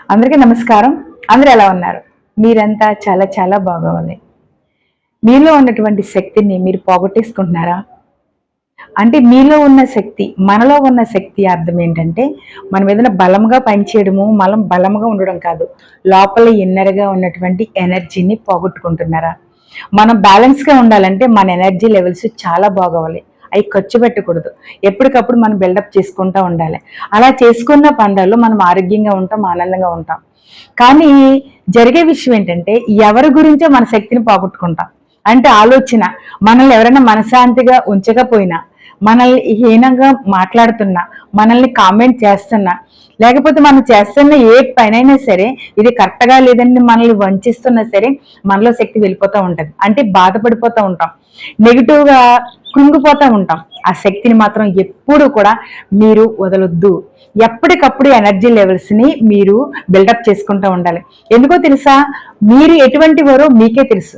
అందరికీ నమస్కారం. అందరూ ఎలా ఉన్నారు? మీరంతా చాలా చాలా బాగోవాలి. మీలో ఉన్నటువంటి శక్తిని మీరు పోగొట్టేసుకుంటున్నారా? అంటే మీలో ఉన్న శక్తి, మనలో ఉన్న శక్తి అర్థం ఏంటంటే, మనం ఏదైనా బలంగా పనిచేయడము, మనం బలంగా ఉండడం కాదు. లోపల ఇన్నర్‌గా ఉన్నటువంటి ఎనర్జీని పోగొట్టుకుంటున్నారా? మనం బ్యాలెన్స్‌గా ఉండాలంటే మన ఎనర్జీ లెవెల్స్ చాలా బాగోవాలి. అయి ఖర్చు పెట్టకూడదు. ఎప్పటికప్పుడు మనం బిల్డప్ చేసుకుంటా ఉండాలి. అలా చేసుకున్న పండాల్లో మనం ఆరోగ్యంగా ఉంటాం, ఆనందంగా ఉంటాం. కానీ జరిగే విషయం ఏంటంటే, ఎవరి గురించో మన శక్తిని పోగొట్టుకుంటాం. అంటే ఆలోచన మనల్ని ఎవరైనా మనశ్శాంతిగా ఉంచకపోయినా, మనల్ని హీనంగా మాట్లాడుతున్నా, మనల్ని కామెంట్ చేస్తున్నా, లేకపోతే మనం చేస్తున్న ఏ పనైనా సరే ఇది కరెక్ట్‌గా లేదని మనల్ని వంచిస్తున్నా సరే మనలో శక్తి వెళ్ళిపోతూ ఉంటది. అంటే బాధపడిపోతూ ఉంటాం. నెగెటివ్‌గా కృంగిపోతూ ఉంటాం. ఆ శక్తిని మాత్రం ఎప్పుడూ కూడా మీరు వదలొద్దు. ఎప్పటికప్పుడు ఎనర్జీ లెవెల్స్‌ని మీరు బిల్డప్ చేసుకుంటూ ఉండాలి. ఎందుకో తెలుసా? మీరు ఎటువంటి వారో మీకే తెలుసు.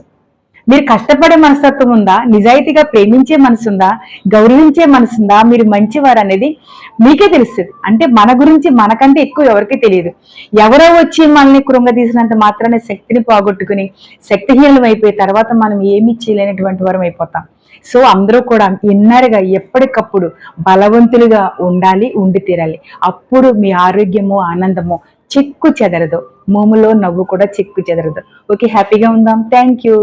మీరు కష్టపడే మనస్తత్వం ఉందా? నిజాయితీగా ప్రేమించే మనసుందా? గౌరవించే మనసుందా? మీరు మంచివారనేది మీకే తెలుస్తది. అంటే మన గురించి మనకంటే ఎక్కువ ఎవరికీ తెలియదు. ఎవరో వచ్చి మనల్ని కృంగదీసినంత మాత్రాన శక్తిని పోగొట్టుకుని, శక్తిహీనులం అయిపోయి తర్వాత మనం ఏమీ చేయలేనటువంటి వారం అయిపోతాం. సో అందరూ కూడా ఇన్నర్‌గా ఎప్పటికప్పుడు బలవంతులుగా ఉండాలి, ఉండి తీరాలి. అప్పుడు మీ ఆరోగ్యము, ఆనందము చెక్కు చెదరదు. మోములో నవ్వు కూడా చెక్కు చెదరదు. ఓకే. హ్యాపీగా ఉందాం. Thank you.